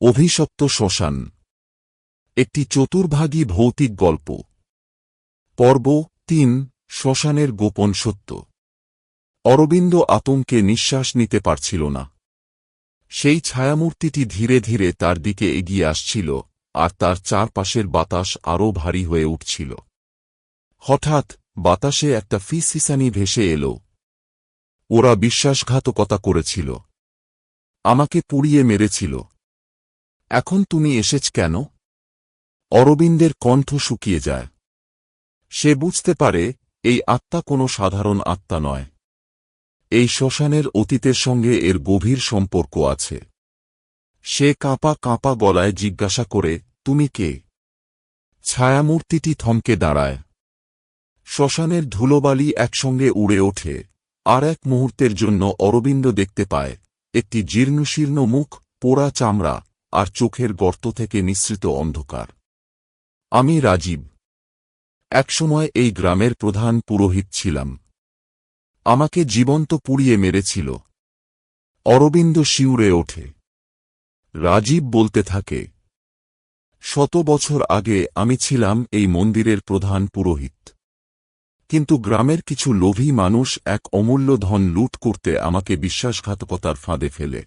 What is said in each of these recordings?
অভিশপ্ত শ্মশান, একটি চতুর্ভাগী ভৌতিক গল্প। পর্ব ৩, শ্মশানের গোপন সত্য। অরবিন্দ আতঙ্কে নিঃশ্বাস নিতে পারছিল না। সেই ছায়ামূর্তিটি ধীরে ধীরে তার দিকে এগিয়ে আসছিল, আর তার চারপাশের বাতাস আরও ভারী হয়ে উঠছিল। হঠাৎ বাতাসে একটা ফিসফিসানি ভেসে এল। ওরা বিশ্বাসঘাতকতা করেছিল, আমাকে পুড়িয়ে মেরেছিল। এখন তুমি এসেছ কেন? অরবিন্দের কণ্ঠ শুকিয়ে যায়। সে বুঝতে পারে এই আত্মা কোনো সাধারণ আত্মা নয়। এই শ্মশানের অতীতের সঙ্গে এর গভীর সম্পর্ক আছে। সে কাঁপা কাঁপা গলায় জিজ্ঞাসা করে, তুমি কে? ছায়ামূর্তিটি থমকে দাঁড়ায়। শ্মশানের ধুলোবালি একসঙ্গে উড়ে ওঠে, আর এক মুহূর্তের জন্য অরবিন্দ দেখতে পায় একটি জীর্ণশীর্ণ মুখ, পোড়া চামড়া, আর চোখের গর্ত থেকে নিঃসৃত অন্ধকার। আমি রাজীব। একসময় এই গ্রামের প্রধান পুরোহিত ছিলাম। আমাকে জীবন্ত পুড়িয়ে মেরেছিল। অরবিন্দ শিউরে ওঠে। রাজীব বলতে থাকে, 100 বছর আগে আমি ছিলাম এই মন্দিরের প্রধান পুরোহিত। কিন্তু গ্রামের কিছু লোভী মানুষ এক অমূল্য ধন লুট করতে আমাকে বিশ্বাসঘাতকতার ফাঁদে ফেলে।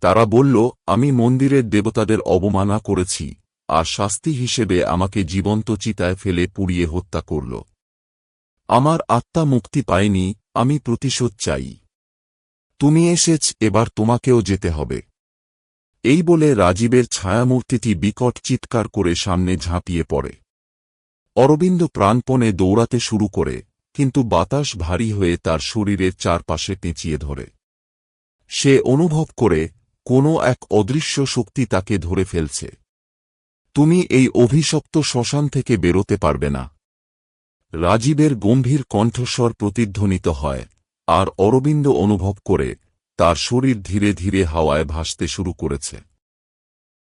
তারা বলল আমি মন্দিরের দেবতাদের অবমাননা করেছি, আর শাস্তি হিসেবে আমাকে জীবন্ত চিতায় ফেলে পুড়িয়ে হত্যা করল। আমার আত্মা মুক্তি পায়নি, আমি প্রতিশোধ চাই। তুমি এসেছ, এবার তোমাকেও যেতে হবে। এই বলে রাজীবের ছায়ামূর্তিটি বিকট চিৎকার করে সামনে ঝাঁপিয়ে পড়ে। অরবিন্দ প্রাণপণে দৌড়াতে শুরু করে, কিন্তু বাতাস ভারী হয়ে তার শরীরের চারপাশে পেঁচিয়ে ধরে। সে অনুভব করে কোনো এক অদৃশ্য শক্তি তাকে ধরে ফেলছে। তুমি এই অভিশপ্ত শ্মশান থেকে বেরোতে পারবে না। রাজীবের গম্ভীর কণ্ঠস্বর প্রতিধ্বনিত হয়, আর অরবিন্দ অনুভব করে তার শরীর ধীরে ধীরে হাওয়ায় ভাসতে শুরু করেছে।